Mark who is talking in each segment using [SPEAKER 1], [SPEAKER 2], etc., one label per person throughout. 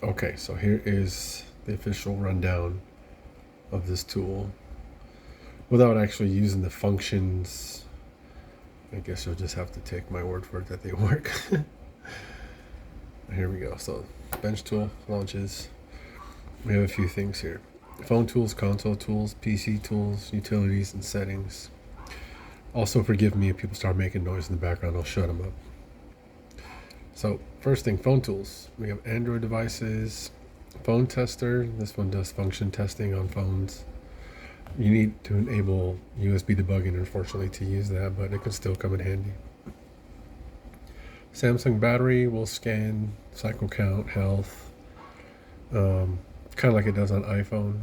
[SPEAKER 1] Okay, so here is the official rundown of this tool without actually using the functions. I guess you'll just have to take my word for it that they work. Here we go. So BenchTool launches. We have a few things here: phone tools, console tools, PC tools, utilities, and settings. Also, forgive me if people start making noise in the background. I'll shut them up. So first thing, phone tools. We have Android devices, phone tester. This one does function testing on phones. You need to enable USB debugging, unfortunately, to use that, but it can still come in handy. Samsung battery will scan cycle count, health, kind of like it does on iPhone.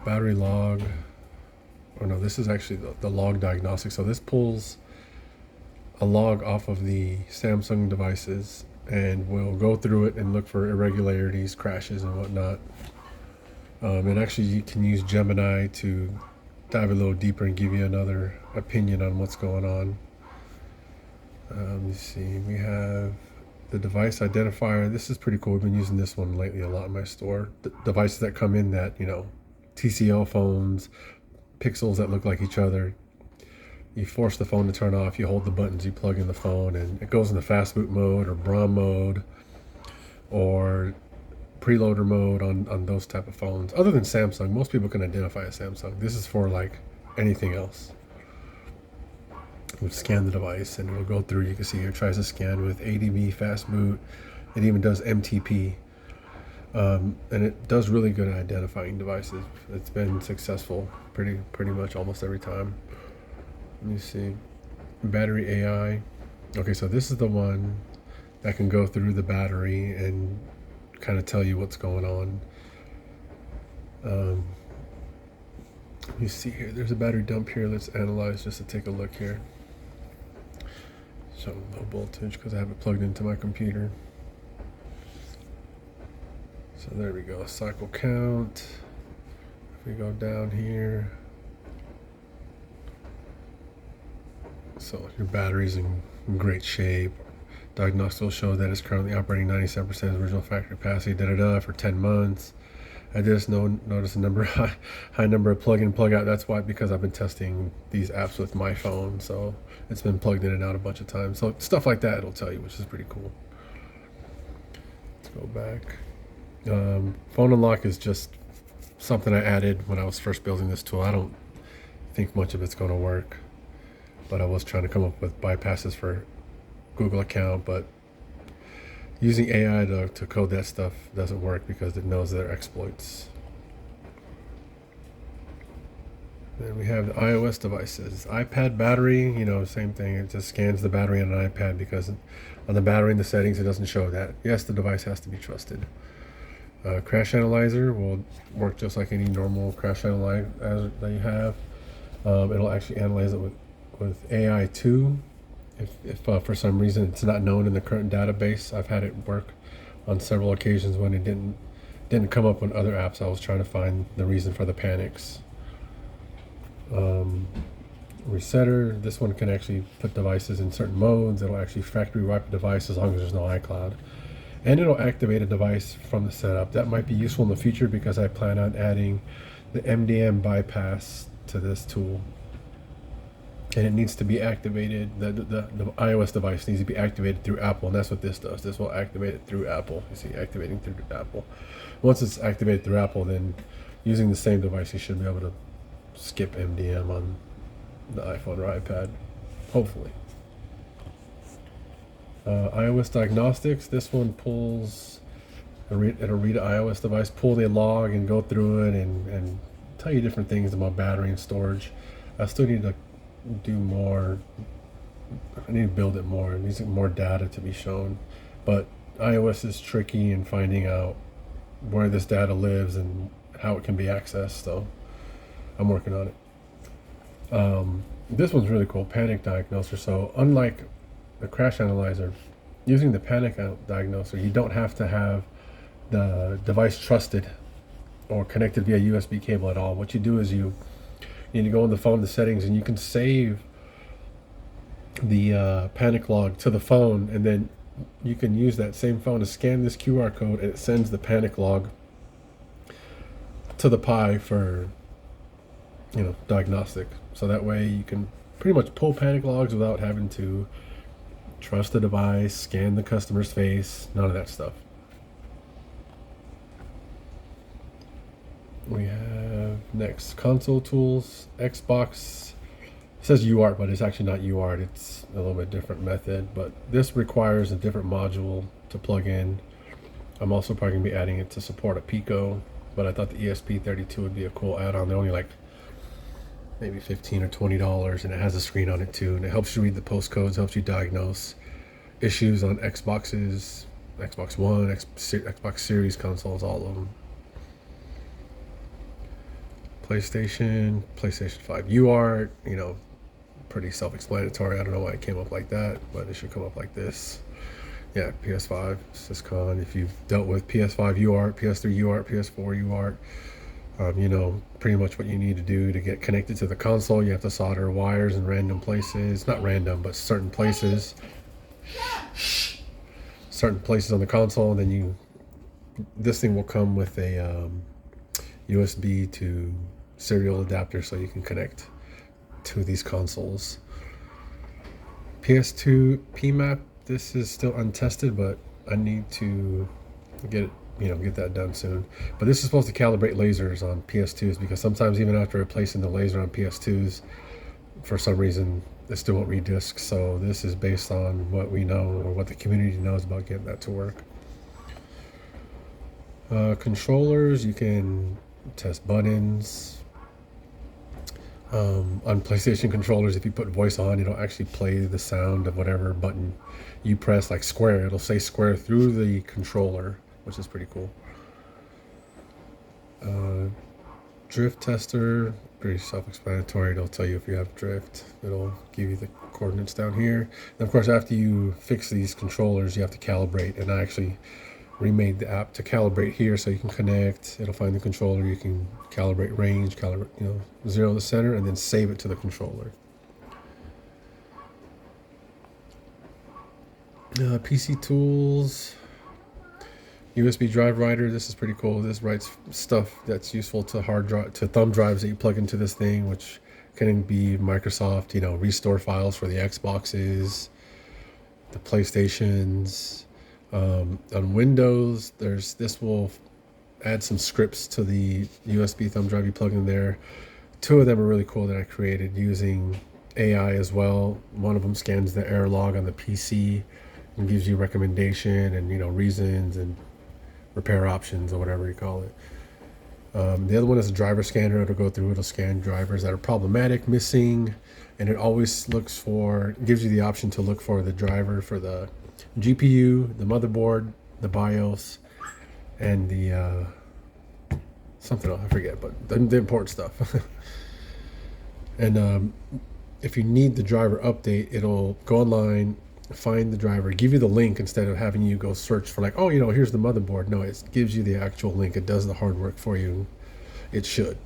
[SPEAKER 1] Battery log, or no, this is actually the log diagnostic. So this pulls a log off of the Samsung devices and will go through it and look for irregularities, crashes, and whatnot. And actually, you can use Gemini to dive a little deeper and give you another opinion on what's going on. Let me see. We have the device identifier. This is pretty cool. We've been using this one lately a lot in my store. The devices that come in that, TCL phones, pixels that look like each other. You force the phone to turn off, you hold the buttons, you plug in the phone, and it goes into fast boot mode or BROM mode or preloader mode on those type of phones. Other than Samsung, most people can identify a Samsung. This is for like anything else. We'll scan the device and it'll go through. You can see here, it tries to scan with ADB, fast boot. It even does MTP. And it does really good at identifying devices. It's been successful pretty much almost every time. Let me see. Battery AI. Okay, so this is the one that can go through the battery and kind of tell you what's going on. Let me see here. There's a battery dump here. Let's analyze just to take a look here. So low voltage because I have it plugged into my computer. So there we go. Cycle count. If we go down here. So your battery's in great shape. Diagnostics will show that it's currently operating 97% of original factory capacity, for 10 months. I just notice a high number of plug in, plug out. That's why, because I've been testing these apps with my phone, so it's been plugged in and out a bunch of times. So stuff like that it'll tell you, which is pretty cool. Let's go back. Phone unlock is just something I added when I was first building this tool. I don't think much of it's going to work, but I was trying to come up with bypasses for Google account, but using AI to code that stuff doesn't work because it knows their exploits. Then we have the iOS devices. iPad battery, same thing. It just scans the battery on an iPad because on the battery in the settings, it doesn't show that. Yes, the device has to be trusted. Crash analyzer will work just like any normal crash analyzer that you have. It'll actually analyze it with AI 2. If for some reason it's not known in the current database. I've had it work on several occasions when it didn't come up on other apps. I was trying to find the reason for the panics. Resetter, this one can actually put devices in certain modes. It'll actually factory wipe a device as long as there's no iCloud. And it'll activate a device from the setup. That might be useful in the future because I plan on adding the MDM bypass to this tool. And it needs to be activated. The iOS device needs to be activated through Apple, and that's what this does. This will activate it through Apple. You see, activating through Apple. Once it's activated through Apple, then using the same device, you should be able to skip MDM on the iPhone or iPad, hopefully. iOS diagnostics. This one pulls. It'll read an iOS device, pull the log, and go through it and tell you different things about battery and storage. I still need to do more. I need to build it more. It needs more data to be shown, but iOS is tricky in finding out where this data lives and how it can be accessed, so I'm working on it. This one's really cool, panic diagnoser. So unlike the crash analyzer, using the panic diagnoser, you don't have to have the device trusted or connected via USB cable at all. What you do is you need to go on the phone, the settings, and you can save the panic log to the phone, and then you can use that same phone to scan this QR code, and it sends the panic log to the Pi for, diagnostic. So that way you can pretty much pull panic logs without having to trust the device, scan the customer's face, none of that stuff. We have next console tools, Xbox. It says UART, but it's actually not UART. It's a little bit different method, but this requires a different module to plug in. I'm also probably gonna be adding it to support a Pico, but I thought the ESP32 would be a cool add-on. They're only like maybe $15 or $20, and it has a screen on it too, and it helps you read the postcodes, helps you diagnose issues on Xboxes, Xbox One, Xbox Series consoles, all of them. PlayStation 5 UART, pretty self-explanatory. I don't know why it came up like that, but it should come up like this. Yeah, PS5, Syscon. If you've dealt with PS5 UART, PS3 UART, PS4 UART, you know pretty much what you need to do to get connected to the console. You have to solder wires in random places. Not random, but certain places. Certain places on the console, and then this thing will come with a USB to serial adapter so you can connect to these consoles. PS2 PMAP, this is still untested, but I need to get that done soon. But this is supposed to calibrate lasers on PS2s, because sometimes even after replacing the laser on PS2s, for some reason it still won't read discs. So this is based on what we know, or what the community knows about getting that to work. Controllers, you can test buttons. On PlayStation controllers, if you put voice on, it'll actually play the sound of whatever button you press, like square. It'll say square through the controller, which is pretty cool. Drift tester, pretty self-explanatory. It'll tell you if you have drift. It'll give you the coordinates down here. And of course, after you fix these controllers, you have to calibrate, and I actually remade the app to calibrate here, so you can connect. It'll find the controller. You can calibrate range, zero the center, and then save it to the controller. PC tools, USB drive writer. This is pretty cool. This writes stuff that's useful to thumb drives that you plug into this thing, which can be Microsoft, restore files for the Xboxes, the PlayStations. On Windows, this will add some scripts to the USB thumb drive you plug in there. Two of them are really cool that I created using AI as well. One of them scans the error log on the PC and gives you recommendation and reasons and repair options, or whatever you call it. The other one is a driver scanner. It'll scan drivers that are problematic, missing, and it always gives you the option to look for the driver for the GPU, the motherboard, the BIOS, and the something else, I forget, but the important stuff. And if you need the driver update, it'll go online, find the driver, give you the link instead of having you go search for here's the motherboard. No, it gives you the actual link. It does the hard work for you. It should.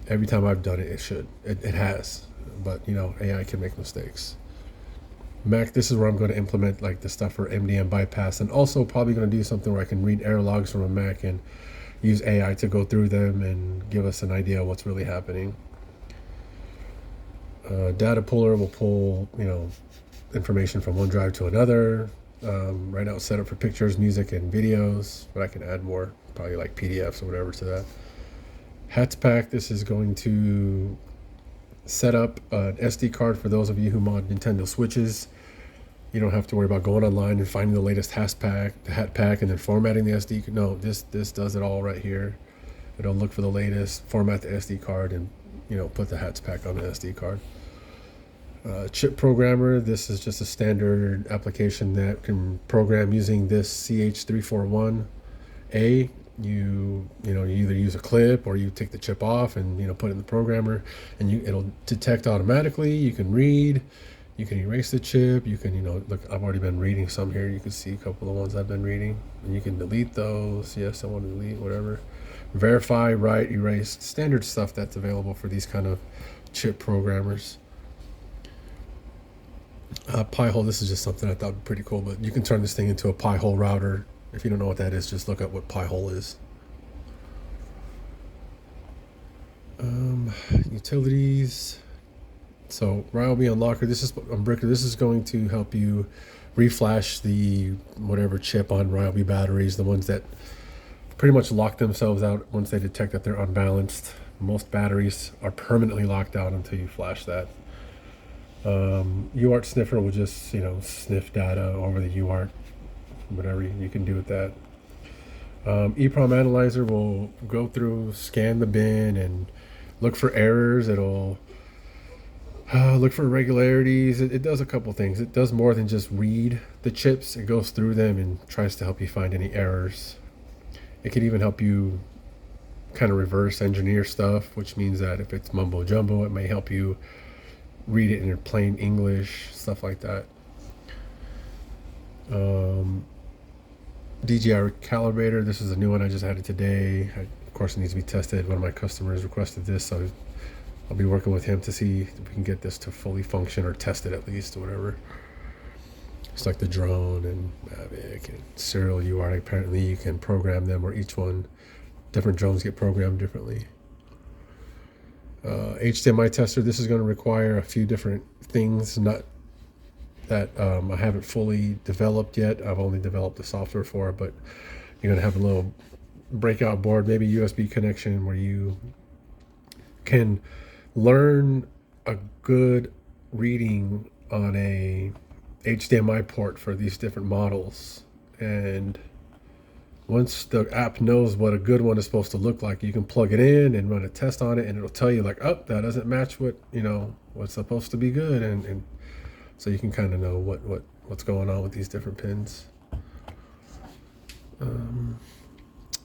[SPEAKER 1] Every time I've done it, it should. It has. But AI can make mistakes. Mac, this is where I'm going to implement the stuff for MDM bypass, and also probably going to do something where I can read error logs from a Mac and use AI to go through them and give us an idea of what's really happening. Data puller will pull information from one drive to another. Right now it's set up for pictures, music, and videos, but I can add more, probably like PDFs or whatever to that. Hats pack, this is going to set up an SD card for those of you who mod Nintendo Switches. You don't have to worry about going online and finding the latest hat pack, and then formatting the SD. No, this does it all right here. It'll look for the latest, format the SD card, and put the hats pack on the SD card. Chip programmer, this is just a standard application that can program using this CH341A. You either use a clip or you take the chip off and put it in the programmer, and it'll detect automatically. You can read, you can erase the chip, you can look, I've already been reading some here. You can see a couple of the ones I've been reading, and you can delete those. Yes, I want to delete, whatever. Verify, write, erase, standard stuff that's available for these kind of chip programmers. Pi hole. This is just something I thought would be pretty cool, but you can turn this thing into a Pi hole router. If you don't know what that is, just look up what Pi hole is. Utilities. So Ryobi Unlocker. This is Unbricker. This is going to help you reflash the whatever chip on Ryobi batteries, the ones that pretty much lock themselves out once they detect that they're unbalanced. Most batteries are permanently locked out until you flash that. UART sniffer will just sniff data over the UART, whatever you can do with that. EEPROM analyzer will go through, scan the bin, and look for errors. It'll look for irregularities. It does a couple things. It does more than just read the chips. It goes through them and tries to help you find any errors. It can even help you kind of reverse engineer stuff, which means that if it's mumbo jumbo, it may help you read it in plain English, stuff like that. DJI calibrator. This is a new one. I just had it today. Of course, it needs to be tested. One of my customers requested this, so I'll be working with him to see if we can get this to fully function or test it at least, or whatever. It's like the drone and Mavic and serial UART. Apparently, you can program them, or each one, different drones get programmed differently. HDMI tester. This is going to require a few different things, not that I haven't fully developed yet. I've only developed the software for it, but you're going to have a little breakout board, maybe USB connection, where you can learn a good reading on a HDMI port for these different models. And once the app knows what a good one is supposed to look like, you can plug it in and run a test on it, and it'll tell you like, oh, that doesn't match what what's supposed to be good, and so you can kind of know what's going on with these different pins. And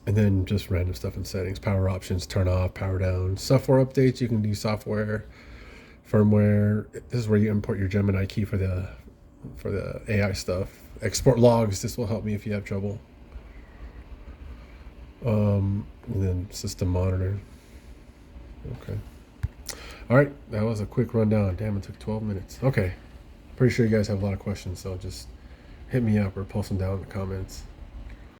[SPEAKER 1] then just random stuff in settings, power options, turn off, power down, software updates. You can do software, firmware. This is where you import your Gemini key for the AI stuff. Export logs. This will help me if you have trouble. And then system monitor. Okay. All right. That was a quick rundown. Damn, it took 12 minutes. Okay. Pretty sure you guys have a lot of questions, so just hit me up or post them down in the comments.